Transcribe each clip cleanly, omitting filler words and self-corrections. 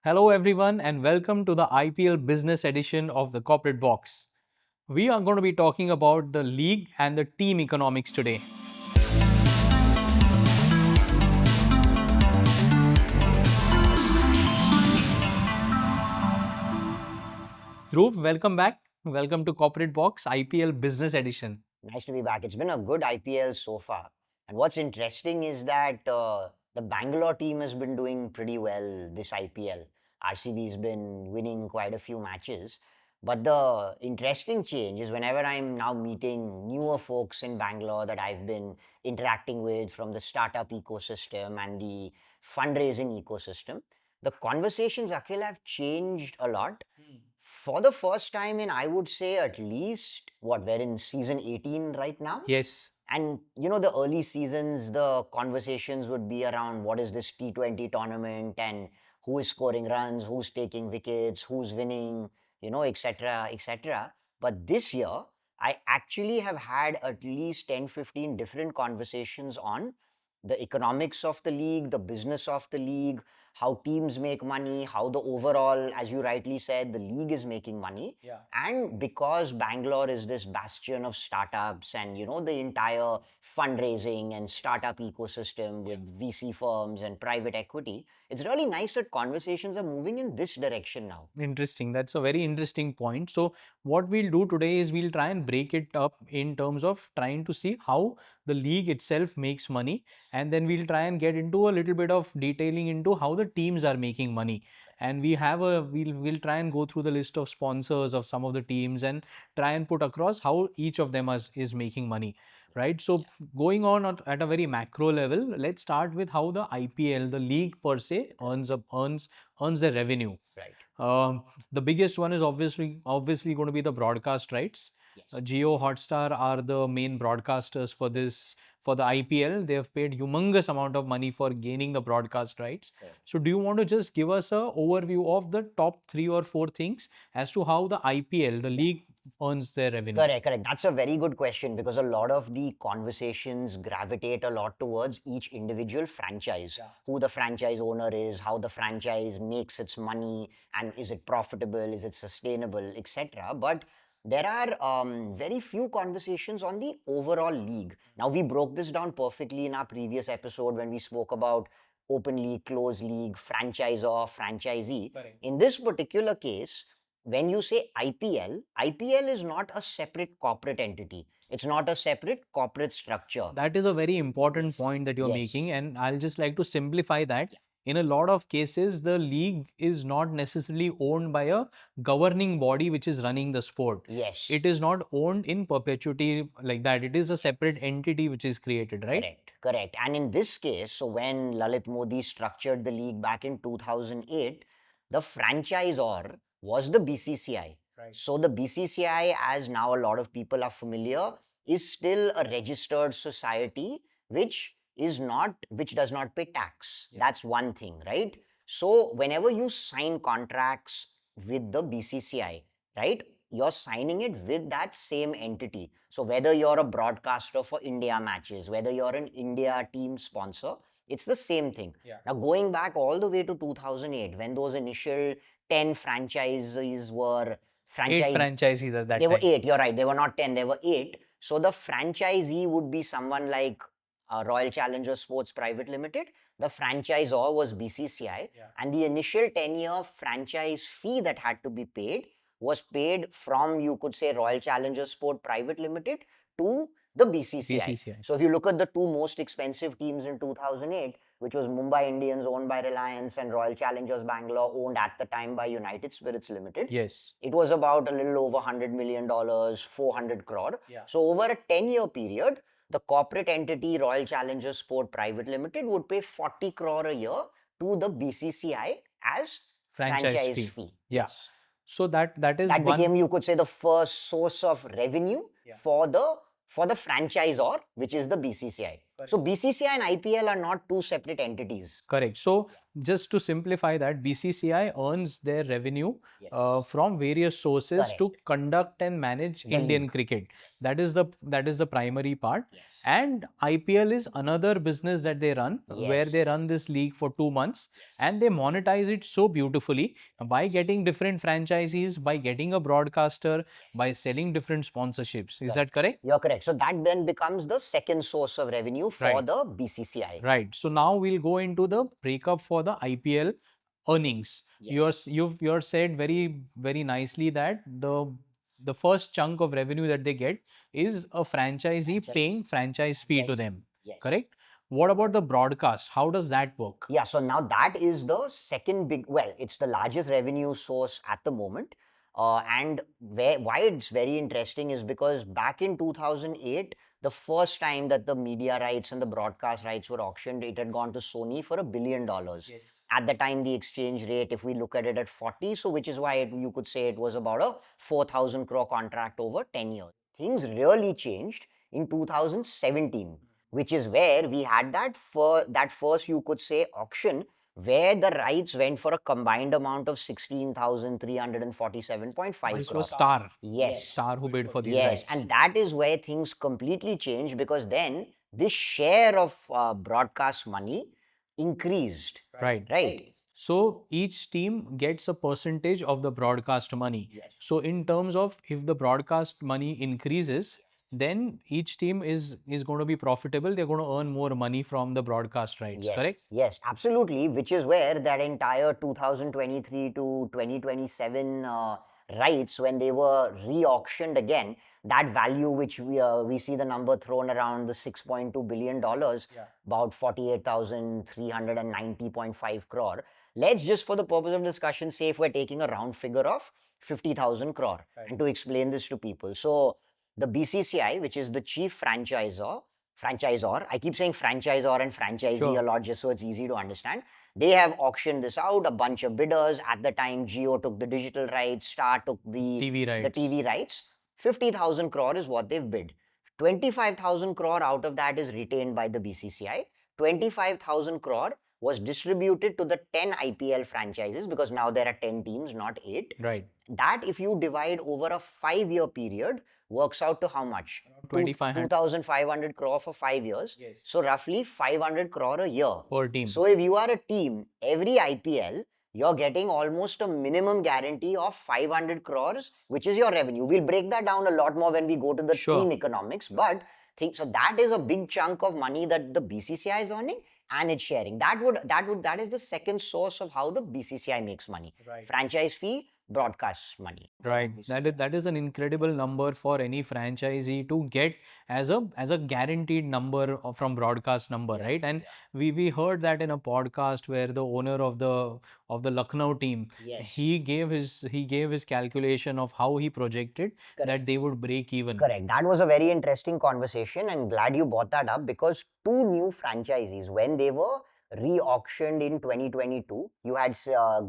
Hello, everyone, and welcome to the IPL business edition of the Corporate Box. We are going to be talking about the league and the team economics today. Dhruv, welcome back. Welcome to Corporate Box IPL business edition. Nice to be back. It's been a good IPL so far. And what's interesting is that the Bangalore team has been doing pretty well this IPL. RCB's been winning quite a few matches. But the interesting change is whenever I'm now meeting newer folks in Bangalore that I've been interacting with from the startup ecosystem and the fundraising ecosystem, the conversations, Akhil, have changed a lot. For the first time in, I would say, at least, we're in season 18 right now. Yes. And the early seasons, the conversations would be around what is this T20 tournament and who is scoring runs, who's taking wickets, who's winning, etc., etc. But this year, I actually have had at least 10, 15 different conversations on the economics of the league, the business of the league, how teams make money, how the overall, as you rightly said, the league is making money. Yeah. And because Bangalore is this bastion of startups and, the entire fundraising and startup ecosystem with VC firms and private equity, it's really nice that conversations are moving in this direction now. Interesting. That's a very interesting point. So, what we'll do today is we'll try and break it up in terms of trying to see how the league itself makes money, and then we'll try and get into a little bit of detailing into how the teams are making money. And we'll try and go through the list of sponsors of some of the teams and try and put across how each of them is making money, right? So, going on at a very macro level, let's start with how the IPL, the league per se, earns the revenue. Right. The biggest one is obviously going to be the broadcast rights. Yes. Jio Hotstar are the main broadcasters for the IPL. They have paid humongous amount of money for gaining the broadcast rights. Right. So, do you want to just give us a overview of the top 3 or 4 things as to how the IPL, the league, earns their revenue? Correct. That's a very good question because a lot of the conversations gravitate a lot towards each individual franchise. Yeah. Who the franchise owner is, how the franchise makes its money, and is it profitable, is it sustainable, etc. But there are very few conversations on the overall league. Now, we broke this down perfectly in our previous episode when we spoke about open league, closed league, franchisor, franchisee. Correct. In this particular case, when you say IPL is not a separate corporate entity. It's not a separate corporate structure. That is a very important Yes. point that you're Yes. making, and I'll just like to simplify that. In a lot of cases, the league is not necessarily owned by a governing body which is running the sport. Yes. It is not owned in perpetuity like that. It is a separate entity which is created, right? Correct. And in this case, so when Lalit Modi structured the league back in 2008, the franchisor was the BCCI. Right. So the BCCI, as now a lot of people are familiar, is still a registered society which does not pay tax. Yeah. That's one thing, right? So whenever you sign contracts with the BCCI, right, you're signing it with that same entity. So whether you're a broadcaster for India matches, whether you're an India team sponsor, it's the same thing. Yeah. Now, going back all the way to 2008, when those initial 10 franchises were 8 franchisees at that they were time. 8, you're right, they were not 10, they were 8. So the franchisee would be someone like Royal Challengers Sports Private Limited. The franchisor was BCCI. Yeah. And the initial 10-year franchise fee that had to be paid was paid from, you could say, Royal Challengers Sport Private Limited to the BCCI. BCCI. So if you look at the two most expensive teams in 2008, which was Mumbai Indians owned by Reliance and Royal Challengers Bangalore owned at the time by United Spirits Limited. Yes. It was about a little over $100 million, 400 crore. Yeah. So over a 10-year period, the corporate entity Royal Challengers Sport Private Limited would pay 40 crore a year to the BCCI as franchise fee. Yeah. Yes. So that is That one. became, you could say, the first source of revenue Yeah. for the franchisor, which is the BCCI. So BCCI and IPL are not two separate entities. Correct. So just to simplify that, BCCI earns their revenue from various sources to conduct and manage The Indian league. cricket. That is the primary part. And IPL is another business that they run, where they run this league for 2 months, and they monetize it so beautifully by getting different franchisees, by getting a broadcaster, by selling different sponsorships. Is that correct? You're correct. So that then becomes the second source of revenue for Right. the BCCI. Right. So now we'll go into the breakup for the IPL earnings. You're said very nicely that the first chunk of revenue that they get is a franchisee paying franchise fee to them. Correct? What about the broadcast? How does that work? Yeah, so now that is the second big, well, it's the largest revenue source at the moment. And why it's very interesting is because back in 2008, the first time that the media rights and the broadcast rights were auctioned, it had gone to Sony for $1 billion. At the time, the exchange rate, if we look at it at 40, so which is why you could say it was about a 4,000 crore contract over 10 years. Things really changed in 2017, which is where we had that first, you could say, auction where the rights went for a combined amount of 16,347.5 This crore. was Star. Yes. Star who bid for these Yes, rights. and that is where things completely changed, because then this share of broadcast money increased. Right. So each team gets a percentage of the broadcast money. So in terms of, if the broadcast money increases, then each team is going to be profitable. They're going to earn more money from the broadcast rights. Correct? Yes, absolutely. Which is where that entire 2023 to 2027 rights, when they were re-auctioned again, that value which we see the number thrown around, the $6.2 billion, about 48,390.5 crore. Let's just, for the purpose of discussion, say if we're taking a round figure of 50,000 crore, and to explain this to people. So the BCCI, which is the chief franchisor, I keep saying franchisor and franchisee a lot just so it's easy to understand. They have auctioned this out, a bunch of bidders. At the time, Jio took the digital rights, Star took the TV rights. 50,000 crore is what they've bid. 25,000 crore out of that is retained by the BCCI. 25,000 crore was distributed to the 10 IPL franchises, because now there are 10 teams, not 8. Right. That, if you divide over a 5-year period, works out to how much? 2,500 crore for 5 years. So roughly 500 crore a year Per team. So if you are a team, every IPL, you're getting almost a minimum guarantee of 500 crores, which is your revenue. We'll break that down a lot more when we go to the team economics. But so that is a big chunk of money that the BCCI is earning, and it's sharing. That is the second source of how the BCCI makes money. Franchise fee, broadcast money. Right. That is an incredible number for any franchisee to get as a guaranteed number from broadcast number, right? And we heard that in a podcast where the owner of the Lucknow team, he gave his calculation of how he projected that they would break even. Correct. That was a very interesting conversation, and glad you brought that up, because two new franchisees, when they were re-auctioned in 2022, you had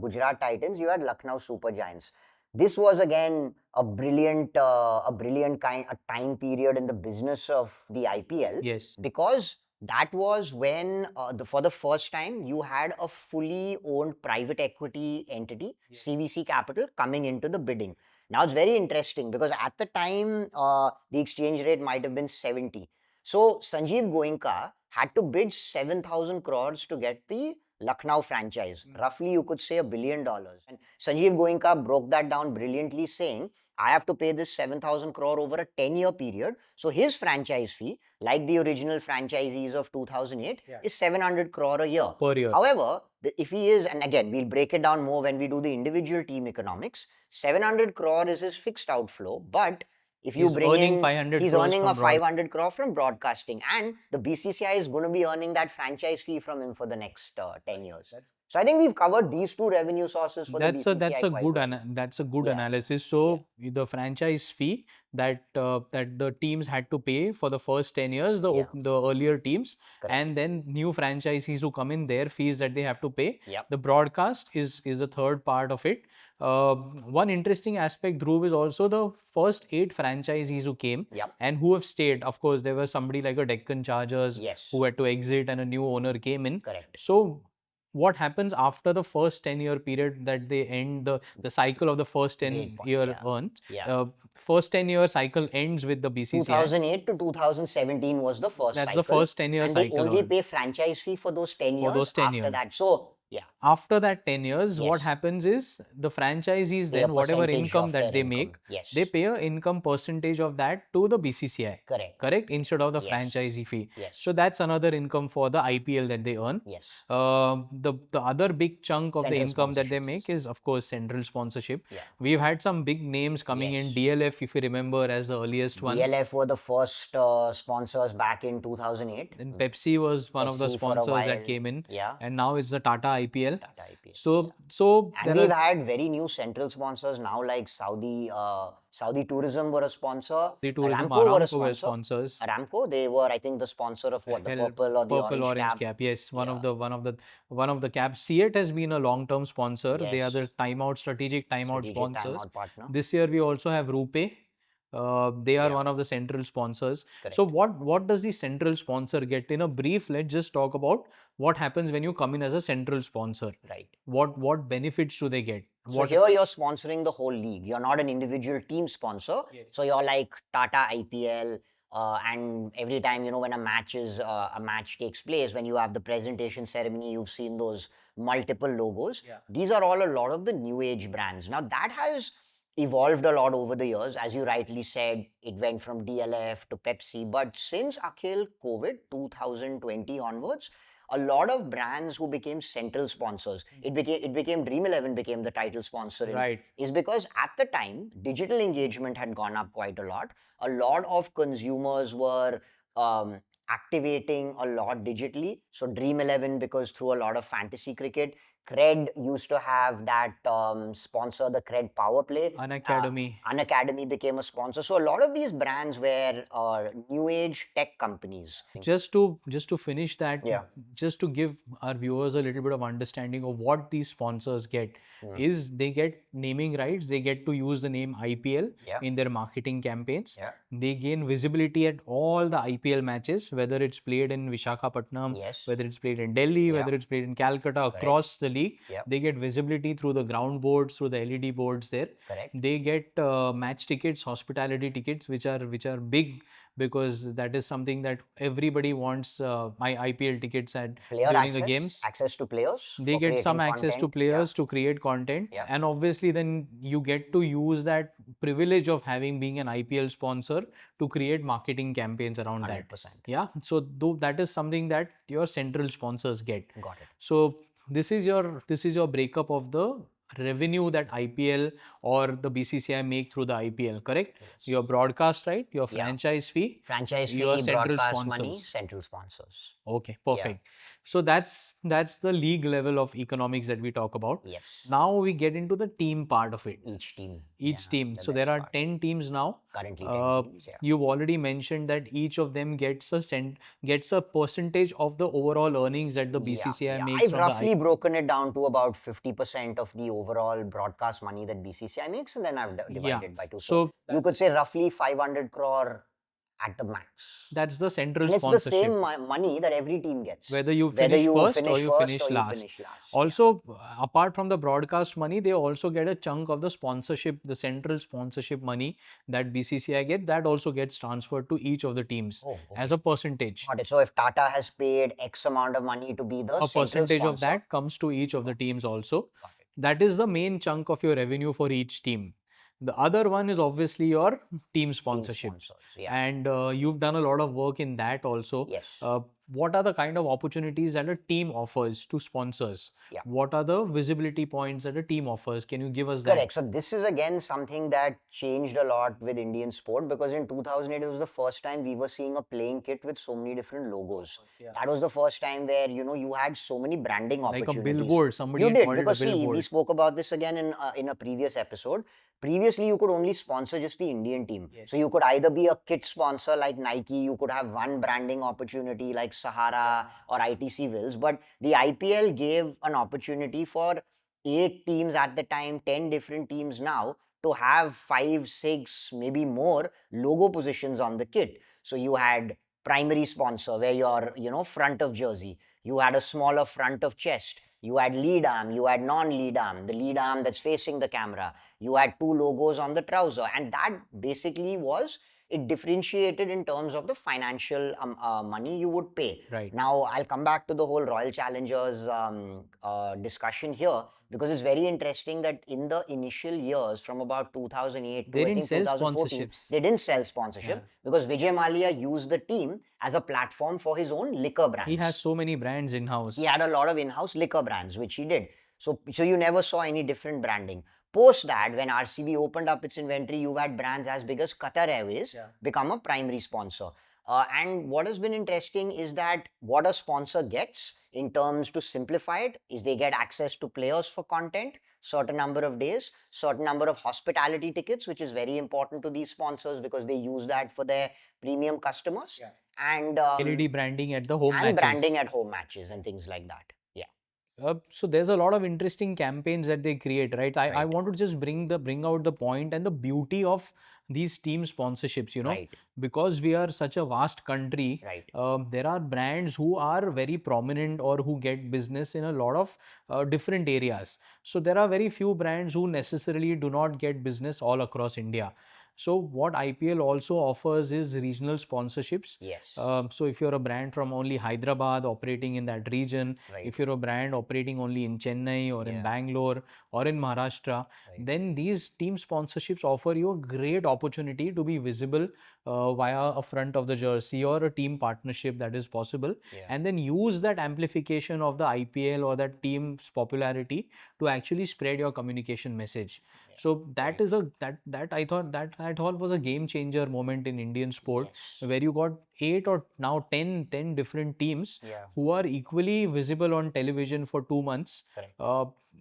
Gujarat Titans, you had Lucknow Super Giants. This was again a brilliant time period in the business of the IPL. Yes. Because that was when for the first time you had a fully owned private equity entity, CVC Capital, coming into the bidding. Now it's very interesting, because at the time the exchange rate might have been 70. So Sanjeev Goenka had to bid 7,000 crores to get the Lucknow franchise. Roughly, you could say $1 billion. And Sanjeev Goenka broke that down brilliantly, saying, I have to pay this 7,000 crore over a 10-year period. So his franchise fee, like the original franchisees of 2008, is 700 crore a year. Per year. However, if he is, and again, we'll break it down more when we do the individual team economics, 700 crore is his fixed outflow, but if you bring in, 500 he's crores earning from a 500 crore from broadcasting, and the BCCI is going to be earning that franchise fee from him for the next 10 years. So I think we've covered these two revenue sources for the That's a BCCI quite well. that's a good Yeah. analysis. So the franchise fee that that the teams had to pay for the first 10 years, Yeah. the earlier teams, Correct. and then new franchisees who come in, their fees that they have to pay. Yep. The broadcast is the third part of it. One interesting aspect, Dhruv, is also the first 8 franchisees who came Yep. and who have stayed. Of course, there was somebody like a Deccan Chargers Yes. who had to exit and a new owner came in. Correct. So what happens after the first 10-year period that they end the cycle of the first 10-year Yeah. earns? Yeah. First 10-year cycle ends with the BCCI. 2008 to 2017 was the first That's cycle. the first 10-year and cycle. they only pay franchise fee for those 10 For years those 10 after years. that. So, yeah. After that 10 years, what Yes. happens is the franchisees Pay a then, whatever percentage income of that their they income. make, Yes. they pay a income percentage of that to the BCCI. Correct. Correct? Instead of the Yes. franchisee fee. Yes. So that's another income for the IPL that they earn. Yes. The other big chunk of the Central income that they sponsorships. make is, of course, central sponsorship. Yeah. We've had some big names coming in. Yes. DLF, if you remember, as the earliest one. DLF were the first sponsors back in 2008. Then Pepsi was one of the Pepsi for a sponsors that while. came in. Yeah. And now it's the Tata IPL. Tata IPL. So And there we've are had very new central sponsors now, like Saudi Tourism were a sponsor. the tourism, Aramco were a Aramco were sponsor. sponsors. Aramco, they were, I think, the sponsor of what, the Hell, purple or the purple orange orange cap. Yes, one Yeah. of the caps. Seat has been a long-term sponsor. They are Yes. the strategic timeout Strategic sponsors. timeout partner. This year we also have Rupee. They are Yeah. one of the central sponsors. Correct. So what does the central sponsor get? In a brief, let's just talk about what happens when you come in as a central sponsor. Right. What benefits do they get? So here you're sponsoring the whole league. You're not an individual team sponsor. Yes. So you're like Tata IPL, and every time, you know, when a match takes place, when you have the presentation ceremony, you've seen those multiple logos. Yeah. These are all a lot of the new age brands. Now that has evolved a lot over the years. As you rightly said, it went from DLF to Pepsi. But since Akhil COVID 2020 onwards, a lot of brands who became central sponsors, it became Dream 11 became the title sponsor. Right. Is because at the time digital engagement had gone up quite a lot. A lot of consumers were activating a lot digitally. So Dream 11, because through a lot of fantasy cricket, Cred used to have that sponsor, the Cred Power Play. Unacademy became a sponsor. So a lot of these brands were new age tech companies. Just to finish that, Yeah. just to give our viewers a little bit of understanding of what these sponsors get, is they get naming rights. They get to use the name IPL Yeah. in their marketing campaigns. Yeah. They gain visibility at all the IPL matches, whether it's played in Visakhapatnam, Yes. whether it's played in Delhi, Yeah. whether it's played in Calcutta, across the league. Yeah. They get visibility through the ground boards, through the LED boards there. Correct. They get match tickets, hospitality tickets, which are big, because that is something that everybody wants. My IPL tickets at Player during access, the games. access to players. They for get some creating access to content. players to create content, Yeah. and obviously then you get to use that privilege of being an IPL sponsor to create marketing campaigns around 100%. that. Yeah. So that is something that your central sponsors get. Got it. So this is your breakup of the revenue that IPL or the BCCI make through the IPL, correct? Yes. Your broadcast right, your Yeah. franchise fee, Franchise fee, your central broadcast money, sponsors. central sponsors. Okay, perfect. So that's the league level of economics that we talk about. Yes. Now we get into the team part of it. Each team. Each Yeah, team. the So there best are part. 10 teams now. Currently 10 teams, yeah. You've already mentioned that each of them gets a percentage of the overall earnings that the BCCI makes I've from roughly broken it down to about 50% of the overall broadcast money that BCCI makes, and then I've divided by 2. So you could say roughly 500 crore at the max. That's the central And it's sponsorship. the same money that every team gets. Whether you finish first or you finish or last. You finish last. Also, apart from the broadcast money, they also get a chunk of the sponsorship, the central sponsorship money that BCCI get. That also gets transferred to each of the teams as a percentage. Got it. So if Tata has paid X amount of money to be the A central percentage of sponsor, that comes to each of the teams also. Got it. That is the main chunk of your revenue for each team. The other one is obviously your team sponsorship. sponsors, yeah. And you've done a lot of work in that also. Yes. what are the kind of opportunities that a team offers to sponsors? Yeah. What are the visibility points that a team offers? Can you give us that? Correct. So this is again something that changed a lot with Indian sport, because in 2008 it was the first time we were seeing a playing kit with so many different logos. Yeah. That was the first time where you had so many branding Like a opportunities. billboard, somebody You had did, called it a because see, we billboard. spoke about this again in a previous episode. Previously, you could only sponsor just the Indian team. Yes. So you could either be a kit sponsor like Nike, you could have one branding opportunity like Sahara or ITC Wills, but the IPL gave an opportunity for 8 teams at the time, 10 different teams now, to have 5, 6, maybe more logo positions on the kit. So you had primary sponsor where you're, front of jersey. You had a smaller front of chest. You had lead arm, you had non-lead arm, the lead arm that's facing the camera. You had two logos on the trouser. And that basically was, it differentiated in terms of the financial money you would pay. Right. Now, I'll come back to the whole Royal Challengers discussion here, because it's very interesting that in the initial years from about 2008 They to I didn't think sell 2014, sponsorships. they didn't sell sponsorship Yeah. because Vijay Mallya used the team as a platform for his own liquor brands. He has so many brands in house. He had a lot of in-house liquor brands, which he did. So you never saw any different branding. Post that, when RCB opened up its inventory, you had brands as big as Qatar Airways become a primary sponsor. And what has been interesting is that what a sponsor gets, in terms to simplify it, is they get access to players for content, certain number of days, certain number of hospitality tickets, which is very important to these sponsors because they use that for their premium customers. And LED branding at the home and matches. branding at home matches and things like that. Yeah. So there's a lot of interesting campaigns that they create, right? I Right. want to just bring out the point and the beauty of these team sponsorships, Right. because we are such a vast country. Right. There are brands who are very prominent or who get business in a lot of different areas. So there are very few brands who necessarily do not get business all across India. So what IPL also offers is regional sponsorships. Yes. So if you're a brand from only Hyderabad operating in that region, Right. if you're a brand operating only in Chennai or in Bangalore or in Maharashtra, then these team sponsorships offer you a great opportunity to be visible via a front of the jersey or a team partnership that is possible, and then use that amplification of the IPL or that team's popularity to actually spread your communication message. So that is that I thought was a game changer moment in Indian sport, where you got 8 or now 10 different teams who are equally visible on television for 2 months.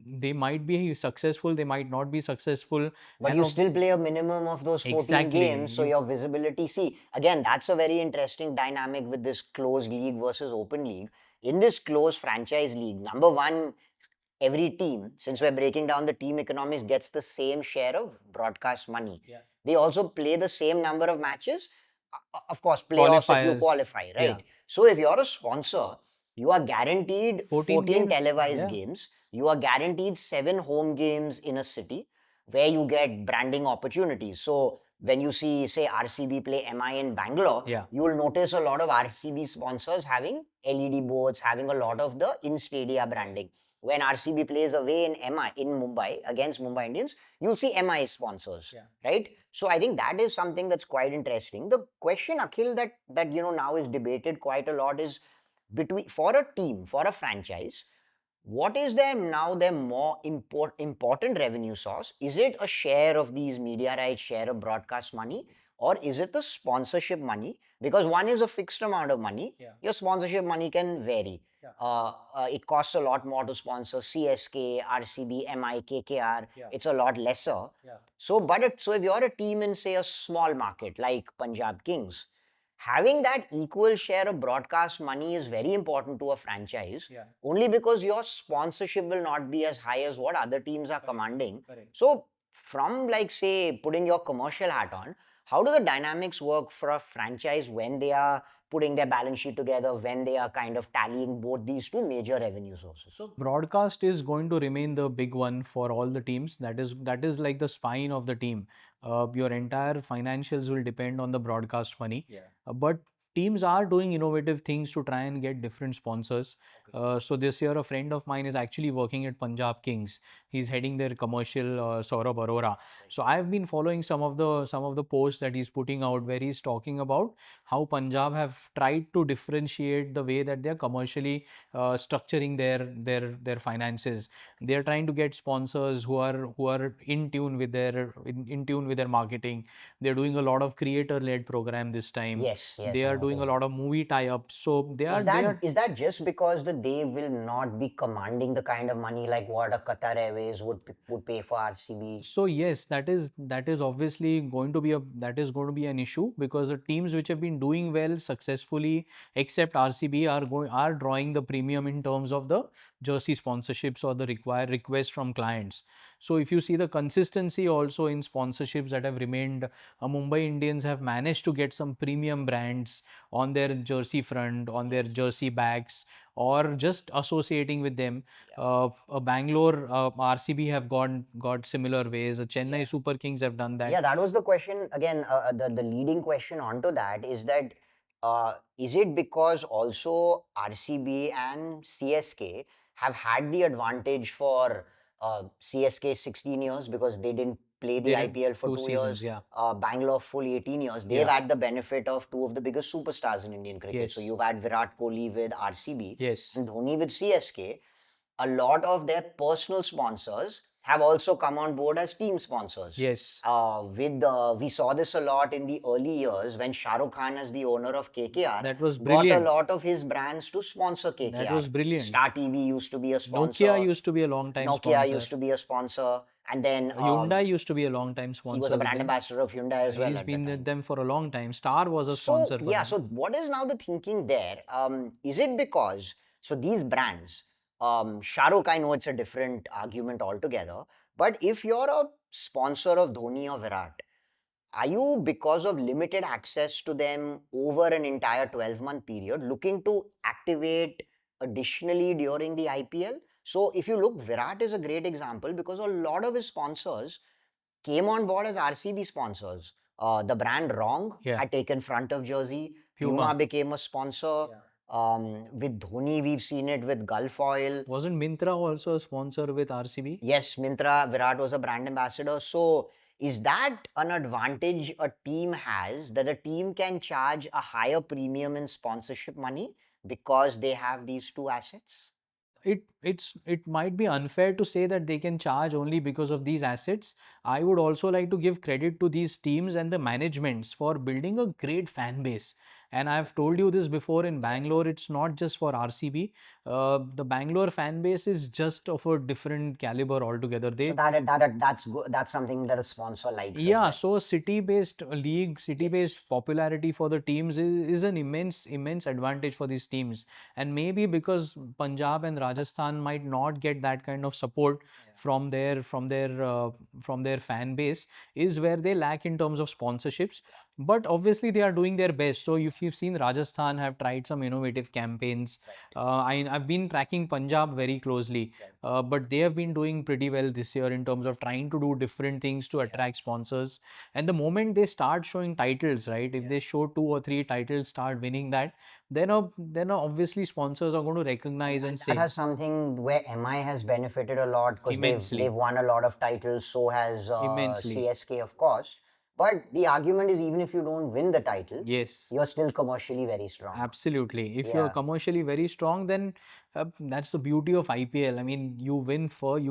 They might be successful, they might not be successful, But you still play a minimum of those 14 Exactly. games, so your visibility. See, again, that's a very interesting dynamic with this closed league versus open league. In this closed franchise league, number one, every team, since we're breaking down the team economics, gets the same share of broadcast money. They also play the same number of matches. Of course, playoffs if you Qualifiers. qualify, right? So if you're a sponsor, you are guaranteed 14 games. televised games. You are guaranteed 7 home games in a city where you get branding opportunities. So when you see, say, RCB play MI in Bangalore, you will notice a lot of RCB sponsors having LED boards, having a lot of the in-stadia branding. When RCB plays away in MI in Mumbai against Mumbai Indians, you'll see MI sponsors, right? So I think that is something that's quite interesting. The question, Akhil, that now is debated quite a lot is, between, for a team, for a franchise, what is their more important revenue source? Is it a share of these media rights, share of broadcast money, or is it the sponsorship money? Because one is a fixed amount of money. Your sponsorship money can vary. It costs a lot more to sponsor CSK, RCB, MI, KKR. It's a lot lesser. So if you're a team in, say, a small market like Punjab Kings, having that equal share of broadcast money is very important to a franchise, only because your sponsorship will not be as high as what other teams are commanding. So from, like, say, putting your commercial hat on, how do the dynamics work for a franchise when they are putting their balance sheet together, when they are kind of tallying both these two major revenue sources? So broadcast is going to remain the big one for all the teams. That is like the spine of the team. Your entire financials will depend on the broadcast money. But teams are doing innovative things to try and get different sponsors. So this year, a friend of mine is actually working at Punjab Kings. He's heading their commercial, Saurabh Arora. So I've been following some of the posts that he's putting out, where he's talking about how Punjab have tried to differentiate the way that they're commercially structuring their finances. They're trying to get sponsors who are in tune with in tune with their marketing. They're doing a lot of creator led program this time. Yes, yes, They I are doing a noticed lot that. of movie tie ups. So they are Is that just because that they will not be commanding the kind of money like what a Qatar Airways would pay for RCB? So yes, that is obviously going to be an issue, because the teams which have been doing well successfully, except RCB, are drawing the premium in terms of the jersey sponsorships or the required request from clients. So if you see the consistency also in sponsorships that have remained, Mumbai Indians have managed to get some premium brands on their jersey front, on their jersey bags, or just associating with them. Bangalore, RCB have got similar ways. The Chennai Super Kings have done that. Yeah, that was the question. Again, the leading question onto that is that is it because also RCB and CSK have had the advantage for CSK 16 years because they didn't play the They did IPL for 2 years. seasons, yeah. Bangalore full 18 years. They've Yeah. had the benefit of two of the biggest superstars in Indian cricket. So Yes. you've had Virat Kohli with RCB Yes. and Dhoni with CSK. A lot of their personal sponsors have also come on board as team sponsors. Yes. We saw this a lot in the early years when Shah Rukh Khan, as the owner of KKR, That was got a brilliant. lot of his brands to sponsor That KKR. was brilliant. Star TV used to be a Nokia sponsor. used to be a long time Nokia sponsor. used to be a sponsor, and then Hyundai used to be a long time he was a sponsor with brand them. ambassador of Hyundai as well He's at the been with time. them for a long time. Star was a So sponsor for yeah, them. so what is now the thinking there? Is it because so these brands, Shah Rukh, I know it's a different argument altogether, but if you're a sponsor of Dhoni or Virat, are you, because of limited access to them over an entire 12-month period, looking to activate additionally during the IPL? So if you look, Virat is a great example because a lot of his sponsors came on board as RCB sponsors. The brand Wrong Yeah. had taken front of jersey. Puma. Became a sponsor. With Dhoni, we've seen it with Gulf Oil. Wasn't Mintra also a sponsor with RCB? Yes, Mintra, Virat was a brand ambassador. So, is that an advantage a team has, that a team can charge a higher premium in sponsorship money because they have these two assets? It might be unfair to say that they can charge only because of these assets. I would also like to give credit to these teams and the managements for building a great fan base. And I've told you this before, in Bangalore, it's not just for RCB. The Bangalore fan base is just of a different caliber altogether. So that's good. That's something that a sponsor likes as Yeah, well. so a city-based league, city-based popularity for the teams is an immense advantage for these teams. And maybe because Punjab and Rajasthan might not get that kind of support from their fan base, is where they lack in terms of sponsorships. But obviously they are doing their best. So if you've seen, Rajasthan have tried some innovative campaigns. I've been tracking Punjab very closely, but they have been doing pretty well this year in terms of trying to do different things to attract sponsors. And the moment they start showing titles, right? If they show 2 or 3 titles, start winning that, then obviously sponsors are going to recognize and say. That has something where MI has benefited a lot because Immensely. they've won a lot of titles. So has Immensely. CSK, of course. But the argument is, even if you don't win the title, Yes. you're still commercially very strong. Absolutely. If Yeah. you're commercially very strong, then that's the beauty of IPL. I mean, you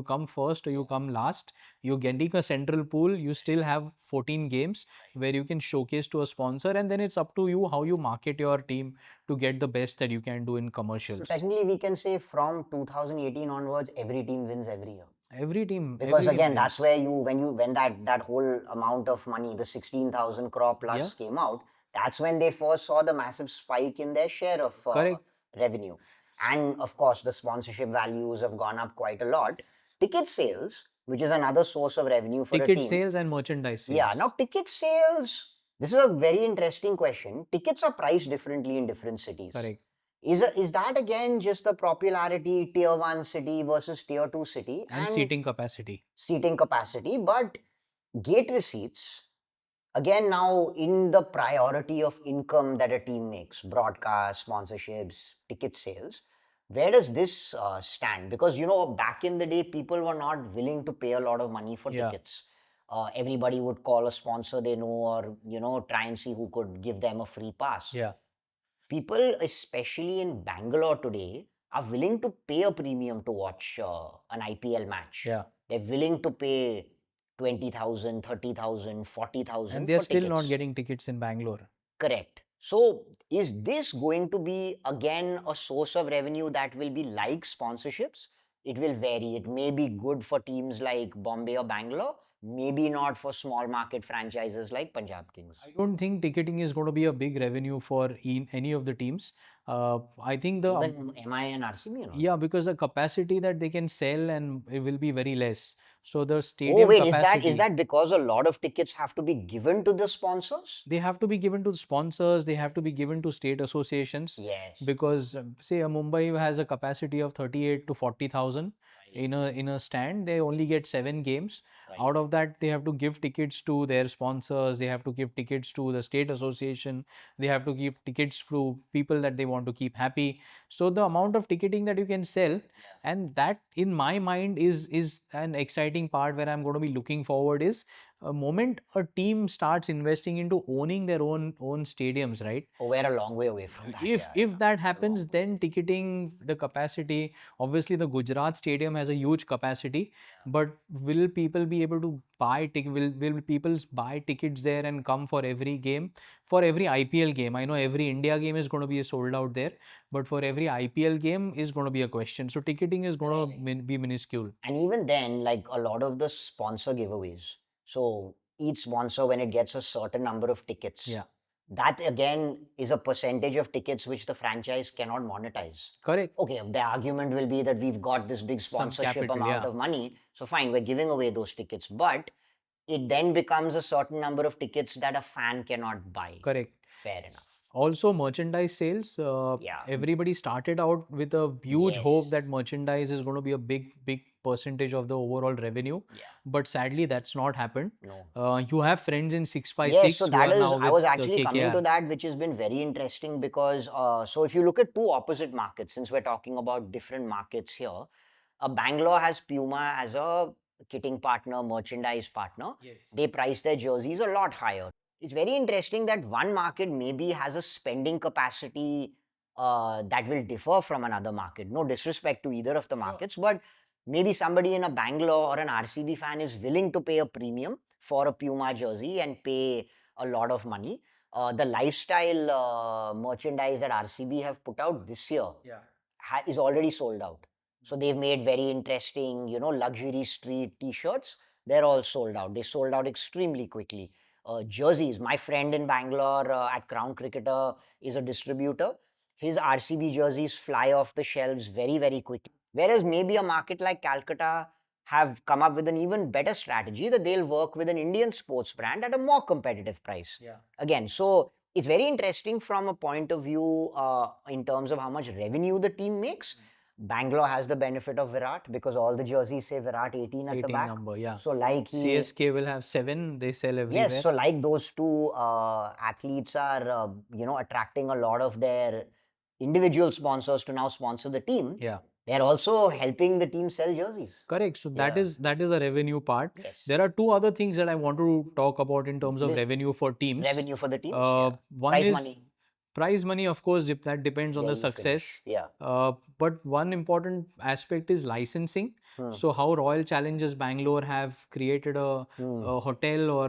come first or you come last. You're getting a central pool. You still have 14 games where you can showcase to a sponsor, and then it's up to you how you market your team to get the best that you can do in So commercials. technically, we can say from 2018 onwards, every team wins every year. every Because team again, that's wins. where when that whole amount of money, the 16,000 crore plus Yeah. came out, that's when they first saw the massive spike in their share of Correct. revenue. And of course, the sponsorship values have gone up quite a lot. Ticket sales, which is another source of revenue for a Ticket team. sales and merchandise sales. Yeah, now ticket sales, this is a very interesting question. Tickets are priced differently in different cities. Correct. Is that again just the popularity, tier 1 city versus tier 2 city And seating capacity. seating capacity? But gate receipts, again, now in the priority of income that a team makes, broadcast, sponsorships, ticket sales, where does this stand? Because, back in the day, people were not willing to pay a lot of money for Yeah. tickets. Everybody would call a sponsor they know, or, try and see who could give them a free pass. Yeah. People, especially in Bangalore today, are willing to pay a premium to watch an IPL match. Yeah. They're willing to pay 20,000, 30,000, 40,000 And they're for still not tickets. getting tickets in Bangalore. Correct. So, is this going to be again a source of revenue that will be like sponsorships? It will vary. It may be good for teams like Bombay or Bangalore, maybe not for small market franchises like Punjab Kings. I don't think ticketing is going to be a big revenue for any of the teams. I think the Even MI and RCB and all. yeah, because the capacity that they can sell and it will be very less. So the Oh stadium wait, is capacity, that because a lot of tickets have to be given to the sponsors? they have to be given to the sponsors, they have to be given to state associations, Yes. because say a Mumbai has a capacity of 38 to 40,000 Right. in a stand, they only get 7 games. Right. Out of that, they have to give tickets to their sponsors, they have to give tickets to the state association, they have to give tickets to people that they want to keep happy. So the amount of ticketing that you can sell, and that in my mind is an exciting part where I'm going to be looking forward, is a moment a team starts investing into owning their own stadiums, right? Oh, we're a long way away from that. If that happens, then ticketing, the capacity, obviously the Gujarat stadium has a huge capacity, but will people be able to buy will people buy tickets there and come for every game, for every IPL game? I know every India game is going to be sold out there, but for every IPL game is going to be a question. So ticketing is going to be minuscule. And even then, like a lot of the sponsor giveaways. So each sponsor, when it gets a certain number of tickets, Yeah. that again is a percentage of tickets which the franchise cannot monetize. Correct. Okay, the argument will be that we've got this big Some sponsorship capital, amount yeah. of money, so fine, we're giving away those tickets. But it then becomes a certain number of tickets that a fan cannot buy. Correct. Fair enough. Also, merchandise sales. Yeah. Everybody started out with a huge Yes. hope that merchandise is going to be a big percentage of the overall revenue. Yeah. But sadly, that's not happened. No. You have friends in Yes, 656 so who that are is, now I with was actually coming to KKR. that, which has been very interesting because, so if you look at two opposite markets, since we're talking about different markets here, Bangalore has Puma as a kitting partner, merchandise partner. Yes. They price their jerseys a lot higher. It's very interesting that one market maybe has a spending capacity that will differ from another market. No disrespect to either of the markets, but maybe somebody in a Bangalore or an RCB fan is willing to pay a premium for a Puma jersey and pay a lot of money. The lifestyle merchandise that RCB have put out this year is already sold out. So they've made very interesting, luxury street T-shirts. They're all sold out. They sold out extremely quickly. Jerseys. My friend in Bangalore at Crown Cricketer is a distributor. His RCB jerseys fly off the shelves very, very quickly. Whereas maybe a market like Calcutta have come up with an even better strategy that they'll work with an Indian sports brand at a more competitive price. Yeah. Again, so it's very interesting from a point of view in terms of how much revenue the team makes. Bangalore has the benefit of Virat because all the jerseys say Virat 18 at the 18 back. number, yeah. So like CSK will have 7. They sell everywhere. Yes, so like those two athletes are, attracting a lot of their individual sponsors to now sponsor the team. Yeah. They're also helping the team sell jerseys. Correct. So that Yeah. is a revenue part. Yes. There are two other things that I want to talk about in terms of This- revenue for teams. Revenue for the teams. One Prize is money. prize money, of course, that depends on Where the you finish. success. Yeah. But one important aspect is licensing. So how Royal Challengers Bangalore have created a hotel or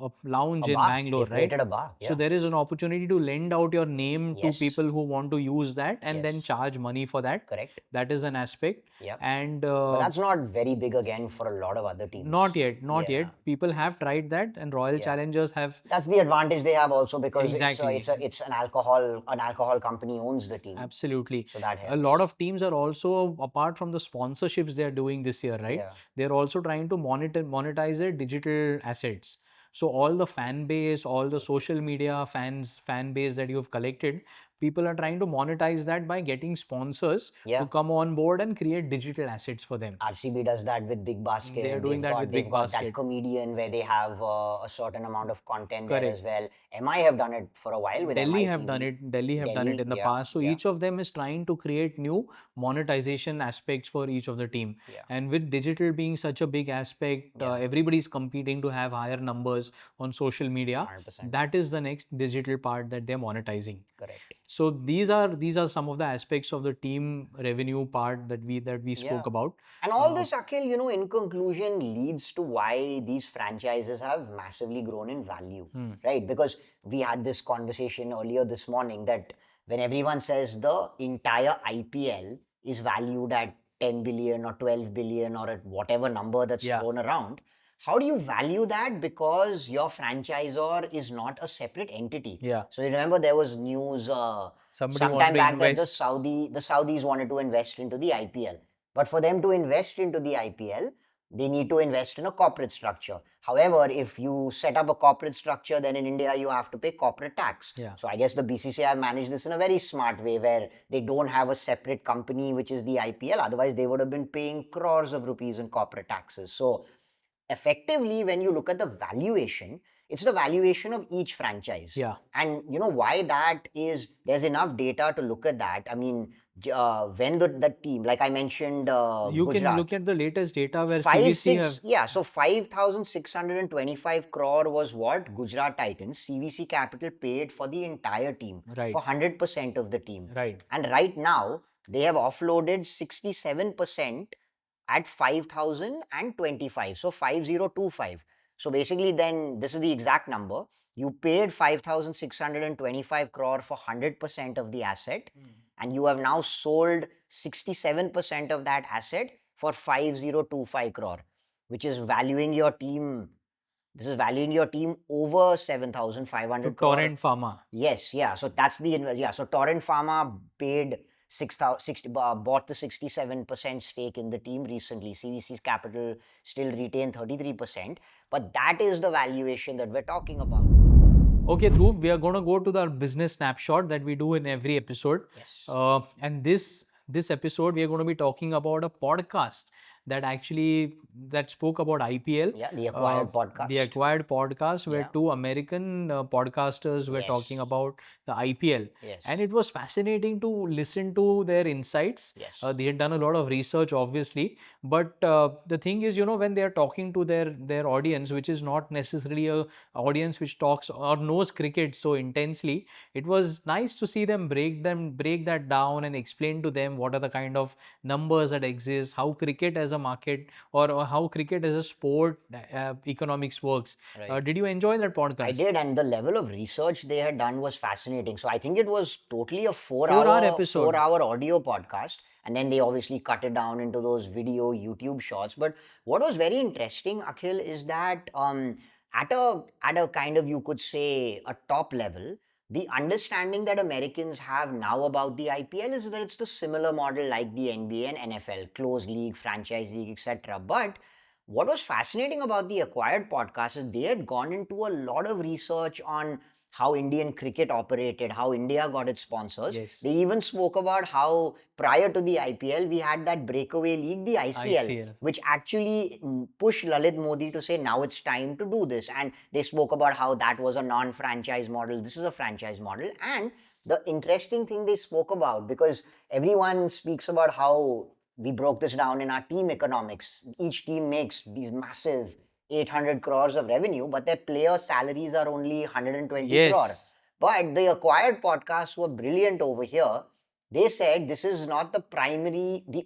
a lounge in bar. Bangalore, They've right? created a bar. So Yeah. there is an opportunity to lend out your name to Yes. people who want to use that and then Yes. charge money for that. Correct. That is an aspect. Yeah. And But that's not very big again for a lot of other teams. not yet, not Yeah. yet. People have tried that, and Royal Yeah. Challengers have. That's the advantage they have also because Exactly. it's an alcohol company owns the team. Absolutely. So that helps. A lot of teams are also, apart from the sponsorships they are doing this year, right? Yeah. They're also trying to monetize their digital assets. So all the fan base, all the social media fan base that you've collected, people are trying to monetize that by getting sponsors to Yeah. come on board and create digital assets for them. RCB does that with Big They are Basket. doing that with They've Big got that Basket. comedian where they have a certain amount of content there as Correct. well. MI have done it for a while with Delhi MI have done TV. it. Delhi have done it in the Yeah, past. So yeah, each of them is trying to create new monetization aspects for each of the team. yeah. And with digital being such a big aspect, Yeah. everybody's competing to have higher numbers on social media. 100%. That is the next digital part that they're monetizing. Correct. So these are some of the aspects of the team revenue part that we spoke Yeah. about. And all this, Akhil, in conclusion, leads to why these franchises have massively grown in value, right? Because we had this conversation earlier this morning that when everyone says the entire IPL is valued at 10 billion or 12 billion or at whatever number that's Yeah. thrown around, how do you value that? Because your franchisor is not a separate entity. Yeah. So you remember there was news Somebody wanted sometime to back that the invest. Saudis wanted to invest into the IPL. But for them to invest into the IPL, they need to invest in a corporate structure. However, if you set up a corporate structure, then in India you have to pay corporate tax. Yeah. So I guess the BCCI managed this in a very smart way where they don't have a separate company which is the IPL. Otherwise, they would have been paying crores of rupees in corporate taxes. So effectively, when you look at the valuation, it's the valuation of each franchise. Yeah. And why that is, there's enough data to look at that. I mean, when the team, like I mentioned, You Gujarat, can look at the latest data where five CVC six have. yeah, so 5,625 crore was what Gujarat Titans CVC Capital paid for the entire team, Right. for 100% of the team. Right. And right now they have offloaded 67% at 5,025, so 5025. So basically, then this is the exact number. You paid 5,625 crore for 100% of the asset, and you have now sold 67% of that asset for 5025 crore, which is valuing your team. This is valuing your team over 7,500 crore. Torrent Pharma. Yes, yeah. So that's the yeah. So Torrent Pharma paid 6,060, bought the 67% stake in the team recently. CVC's capital still retained 33%, but that is the valuation that we're talking about. Okay, Dhruv, we are going to go to the business snapshot that we do in every episode. Yes. And this episode, we are going to be talking about a podcast that spoke about IPL. Yeah, the acquired podcast. The acquired podcast where Yeah. two American podcasters were Yes. talking about the IPL. Yes. And it was fascinating to listen to their insights. Yes. They had done a lot of research, obviously. But the thing is, when they are talking to their audience, which is not necessarily a audience which talks or knows cricket so intensely, it was nice to see them break that down and explain to them what are the kind of numbers that exist, how cricket as a market or how cricket as a sport economics works. Right. Did you enjoy that podcast? I did, and the level of research they had done was fascinating. So I think it was totally a 4-hour episode. 4-hour audio podcast, and then they obviously cut it down into those video YouTube shots. But what was very interesting, Akhil, is that at a kind of, you could say, a top level, the understanding that Americans have now about the IPL is that it's the similar model like the NBA and NFL, closed league, franchise league, etc. But what was fascinating about the acquired podcast is they had gone into a lot of research on how Indian cricket operated, how India got its sponsors. Yes. They even spoke about how prior to the IPL, we had that breakaway league, the ICL. Which actually pushed Lalit Modi to say, now it's time to do this. And they spoke about how that was a non-franchise model. This is a franchise model. And the interesting thing they spoke about, because everyone speaks about how we broke this down in our team economics. Each team makes these massive 800 crores of revenue, but their player salaries are only 120 crore. But the acquired podcasts were brilliant over here. They said this is not the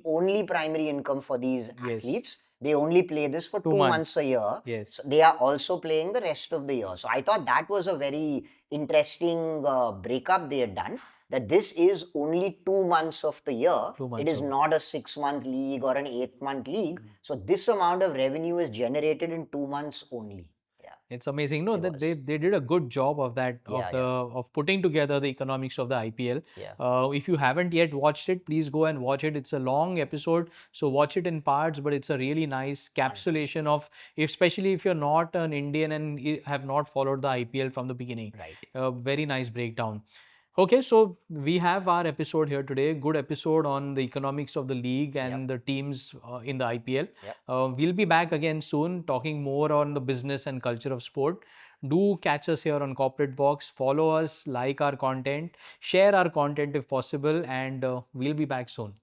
only primary income for these athletes. They only play this for 2 months a year. Yes. So they are also playing the rest of the year. So I thought that was a very interesting breakup they had done. That this is only 2 months of the year. It is not a 6-month league or an 8-month league. So this amount of revenue is generated in 2 months only. Yeah. It's amazing. No, It that was. they did a good job of that Yeah, yeah, of putting together the economics of the IPL. yeah. If you haven't yet watched it, please go and watch it. It's a long episode, so watch it in parts. But it's a really nice 100%. capsulation of, especially if you're not an Indian and have not followed the IPL from the beginning. Right. Very nice breakdown. Okay, so we have our episode here today. Good episode on the economics of the league Yep. and the teams in the IPL. Yep. We'll be back again soon talking more on the business and culture of sport. Do catch us here on Corporate Box. Follow us, like our content, share our content if possible, and we'll be back soon.